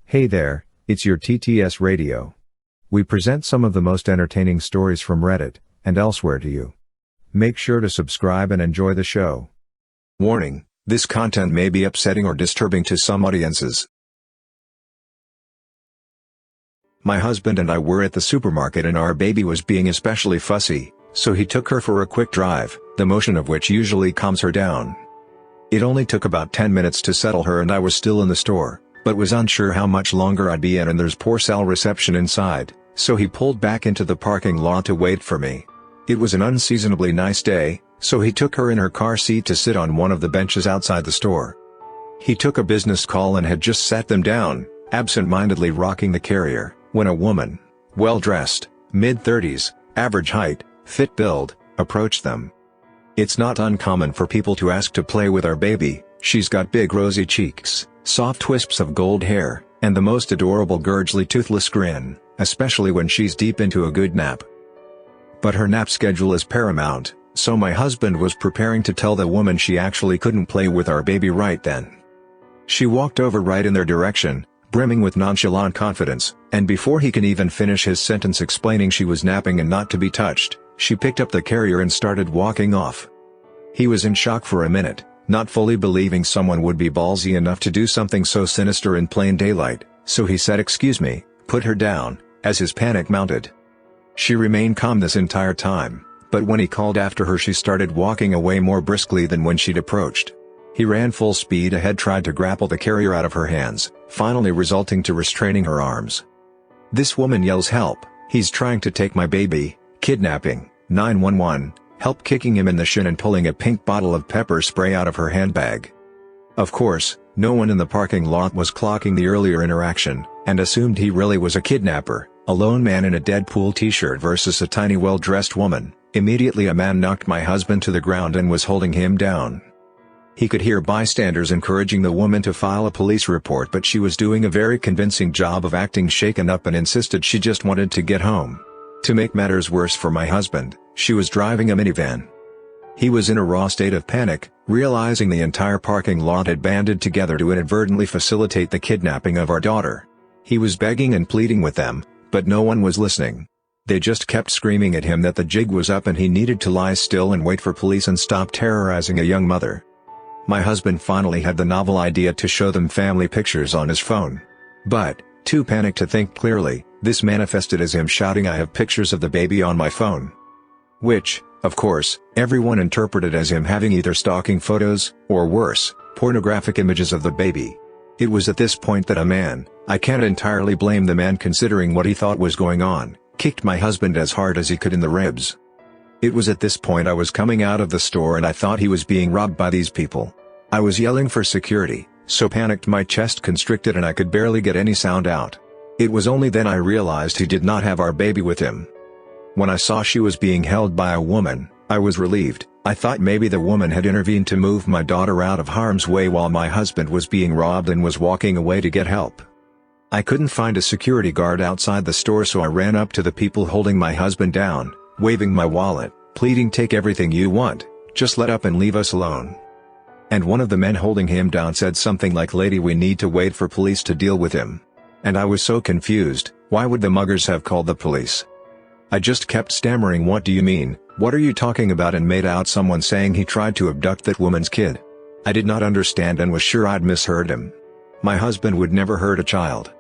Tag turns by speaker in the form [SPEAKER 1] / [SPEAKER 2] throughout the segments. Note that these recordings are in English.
[SPEAKER 1] Hey there, it's your TTS Radio. We present some of the most entertaining stories from Reddit and elsewhere to you. Make sure to subscribe and enjoy the show.
[SPEAKER 2] Warning, this content may be upsetting or disturbing to some audiences. My husband and I were at the supermarket and our baby was being especially fussy, so he took her for a quick drive, the motion of which usually calms her down. It only took about 10 minutes to settle her and I was still in the store, but was unsure how much longer I'd be in and there's poor cell reception inside, so he pulled back into the parking lot to wait for me. It was an unseasonably nice day, so he took her in her car seat to sit on one of the benches outside the store. He took a business call and had just sat them down, absent-mindedly rocking the carrier, when a woman, well-dressed, mid-30s, average height, fit build, approached them. It's not uncommon for people to ask to play with our baby. She's got big rosy cheeks, soft wisps of gold hair, and the most adorable gurgly toothless grin, especially when she's deep into a good nap. But her nap schedule is paramount, so my husband was preparing to tell the woman she actually couldn't play with our baby right then. She walked over right in their direction, brimming with nonchalant confidence, and before he can even finish his sentence explaining she was napping and not to be touched, she picked up the carrier and started walking off. He was in shock for a minute, not fully believing someone would be ballsy enough to do something so sinister in plain daylight, so he said "Excuse me, put her down," as his panic mounted. She remained calm this entire time, but when he called after her she started walking away more briskly than when she'd approached. He ran full speed ahead, tried to grapple the carrier out of her hands, finally resulting to restraining her arms. This woman yells, "Help, he's trying to take my baby, kidnapping, 911, help," kicking him in the shin and pulling a pink bottle of pepper spray out of her handbag. Of course, no one in the parking lot was clocking the earlier interaction, and assumed he really was a kidnapper, a lone man in a Deadpool t-shirt versus a tiny well-dressed woman. Immediately a man knocked my husband to the ground and was holding him down. He could hear bystanders encouraging the woman to file a police report, but she was doing a very convincing job of acting shaken up and insisted she just wanted to get home. To make matters worse for my husband, she was driving a minivan. He was in a raw state of panic, realizing the entire parking lot had banded together to inadvertently facilitate the kidnapping of our daughter. He was begging and pleading with them, but no one was listening. They just kept screaming at him that the jig was up and he needed to lie still and wait for police and stop terrorizing a young mother. My husband finally had the novel idea to show them family pictures on his phone. But, too panicked to think clearly, this manifested as him shouting, "I have pictures of the baby on my phone." Which, of course, everyone interpreted as him having either stalking photos, or worse, pornographic images of the baby. It was at this point that a man, I can't entirely blame the man considering what he thought was going on, kicked my husband as hard as he could in the ribs. It was at this point I was coming out of the store and I thought he was being robbed by these people. I was yelling for security, so panicked my chest constricted and I could barely get any sound out. It was only then I realized he did not have our baby with him. When I saw she was being held by a woman, I was relieved. I thought maybe the woman had intervened to move my daughter out of harm's way while my husband was being robbed and was walking away to get help. I couldn't find a security guard outside the store, so I ran up to the people holding my husband down, waving my wallet, pleading, "Take everything you want, just let up and leave us alone." And one of the men holding him down said something like, "Lady, we need to wait for police to deal with him." And I was so confused. Why would the muggers have called the police? I just kept stammering, "What do you mean? What are you talking about?" and made out someone saying he tried to abduct that woman's kid. I did not understand and was sure I'd misheard him. My husband would never hurt a child.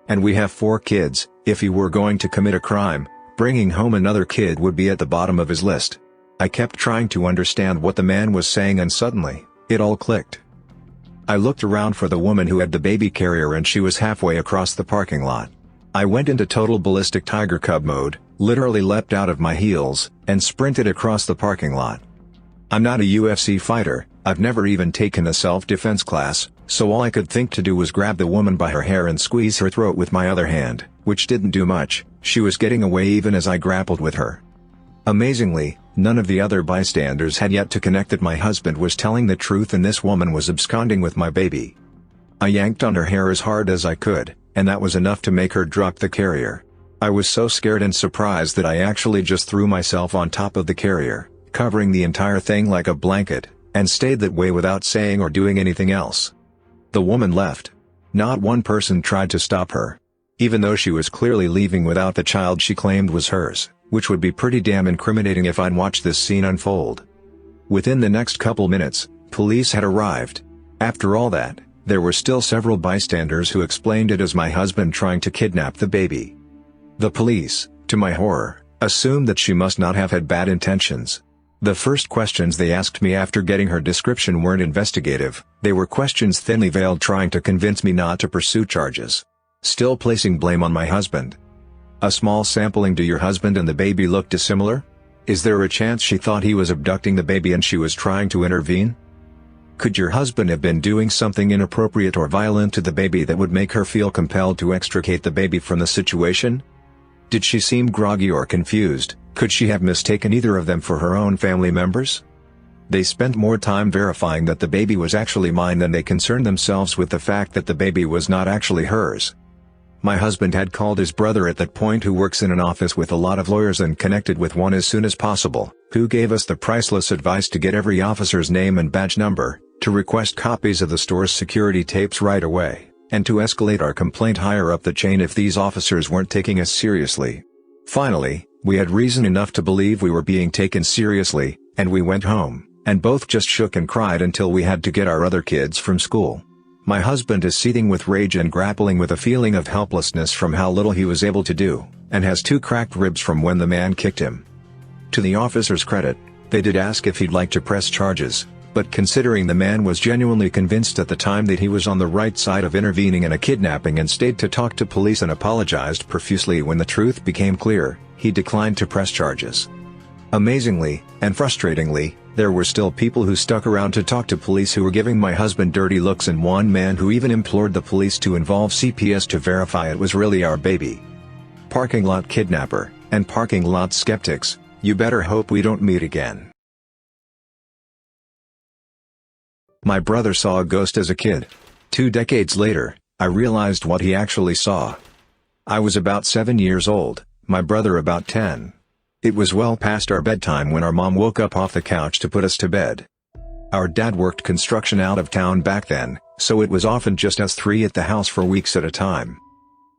[SPEAKER 2] And we have 4 kids. If he were going to commit a crime, bringing home another kid would be at the bottom of his list. I kept trying to understand what the man was saying and suddenly, it all clicked. I looked around for the woman who had the baby carrier and she was halfway across the parking lot. I went into total ballistic tiger cub mode, literally leapt out of my heels, and sprinted across the parking lot. I'm not a UFC fighter, I've never even taken a self-defense class, so all I could think to do was grab the woman by her hair and squeeze her throat with my other hand, which didn't do much. She was getting away even as I grappled with her. Amazingly, none of the other bystanders had yet to connect that my husband was telling the truth and this woman was absconding with my baby. I yanked on her hair as hard as I could, and that was enough to make her drop the carrier. I was so scared and surprised that I actually just threw myself on top of the carrier, covering the entire thing like a blanket, and stayed that way without saying or doing anything else. The woman left. Not one person tried to stop her. Even though she was clearly leaving without the child she claimed was hers, which would be pretty damn incriminating if I'd watched this scene unfold. Within the next couple minutes, police had arrived. After all that, there were still several bystanders who explained it as my husband trying to kidnap the baby. The police, to my horror, assumed that she must not have had bad intentions. The first questions they asked me after getting her description weren't investigative, they were questions thinly veiled trying to convince me not to pursue charges. Still placing blame on my husband. A small sampling. Do your husband and the baby look dissimilar? Is there a chance she thought he was abducting the baby and she was trying to intervene? Could your husband have been doing something inappropriate or violent to the baby that would make her feel compelled to extricate the baby from the situation? Did she seem groggy or confused? Could she have mistaken either of them for her own family members? They spent more time verifying that the baby was actually mine than they concerned themselves with the fact that the baby was not actually hers. My husband had called his brother at that point, who works in an office with a lot of lawyers and connected with one as soon as possible, who gave us the priceless advice to get every officer's name and badge number, to request copies of the store's security tapes right away, and to escalate our complaint higher up the chain if these officers weren't taking us seriously. Finally, we had reason enough to believe we were being taken seriously, and we went home, and both just shook and cried until we had to get our other kids from school. My husband is seething with rage and grappling with a feeling of helplessness from how little he was able to do, and has 2 cracked ribs from when the man kicked him. To the officer's credit, they did ask if he'd like to press charges, but considering the man was genuinely convinced at the time that he was on the right side of intervening in a kidnapping and stayed to talk to police and apologized profusely when the truth became clear, he declined to press charges. Amazingly, and frustratingly, there were still people who stuck around to talk to police who were giving my husband dirty looks, and one man who even implored the police to involve CPS to verify it was really our baby. Parking lot kidnapper, and parking lot skeptics, you better hope we don't meet again. My brother saw a ghost as a kid. 2 decades later, I realized what he actually saw. I was about 7 years old, my brother about 10. It was well past our bedtime when our mom woke up off the couch to put us to bed. Our dad worked construction out of town back then, so it was often just us 3 at the house for weeks at a time.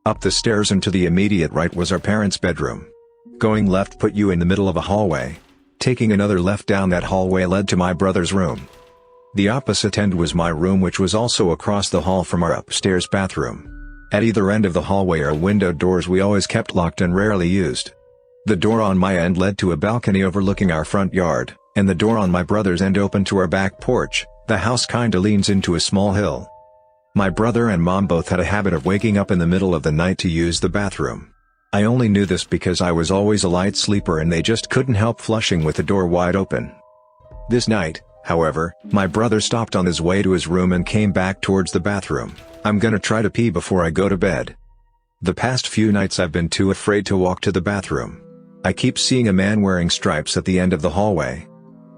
[SPEAKER 2] Up the stairs and to the immediate right was our parents' bedroom. Going left put you in the middle of a hallway. Taking another left down that hallway led to my brother's room. The opposite end was my room, which was also across the hall from our upstairs bathroom. At either end of the hallway are window doors we always kept locked and rarely used. The door on my end led to a balcony overlooking our front yard, and the door on my brother's end opened to our back porch. The house kinda leans into a small hill. My brother and mom both had a habit of waking up in the middle of the night to use the bathroom. I only knew this because I was always a light sleeper and they just couldn't help flushing with the door wide open. This night, however, my brother stopped on his way to his room and came back towards the bathroom. I'm gonna try to pee before I go to bed. The past few nights I've been too afraid to walk to the bathroom. I keep seeing a man wearing stripes at the end of the hallway.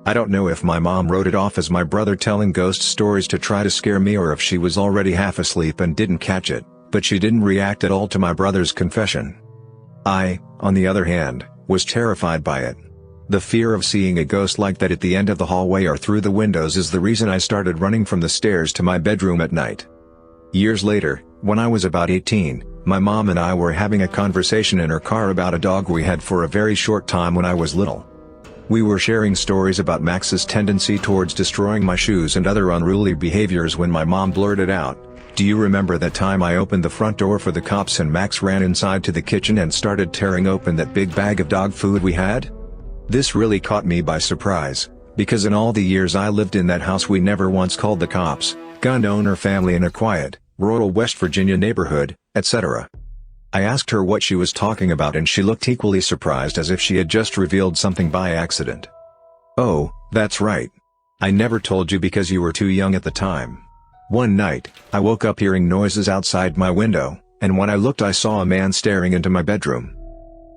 [SPEAKER 2] I don't know if my mom wrote it off as my brother telling ghost stories to try to scare me or if she was already half asleep and didn't catch it, but she didn't react at all to my brother's confession. I, on the other hand, was terrified by it. The fear of seeing a ghost like that at the end of the hallway or through the windows is the reason I started running from the stairs to my bedroom at night. Years later, when I was about 18, my mom and I were having a conversation in her car about a dog we had for a very short time when I was little. We were sharing stories about Max's tendency towards destroying my shoes and other unruly behaviors when my mom blurted out, "Do you remember that time I opened the front door for the cops and Max ran inside to the kitchen and started tearing open that big bag of dog food we had?" This really caught me by surprise, because in all the years I lived in that house we never once called the cops, gun owner family in a quiet, rural West Virginia neighborhood, etc. I asked her what she was talking about and she looked equally surprised as if she had just revealed something by accident. "Oh, that's right. I never told you because you were too young at the time. One night, I woke up hearing noises outside my window, and when I looked I saw a man staring into my bedroom."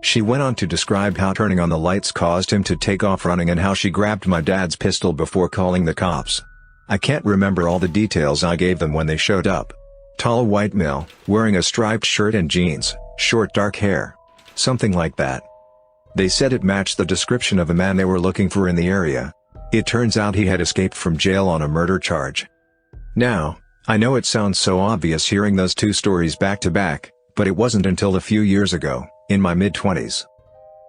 [SPEAKER 2] She went on to describe how turning on the lights caused him to take off running and how she grabbed my dad's pistol before calling the cops. I can't remember all the details I gave them when they showed up. Tall white male, wearing a striped shirt and jeans, short dark hair. Something like that. They said it matched the description of a man they were looking for in the area. It turns out he had escaped from jail on a murder charge. Now, I know it sounds so obvious hearing those two stories back to back, but it wasn't until a few years ago, in my mid-20s,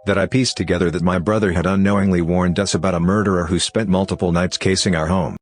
[SPEAKER 2] that I pieced together that my brother had unknowingly warned us about a murderer who spent multiple nights casing our home.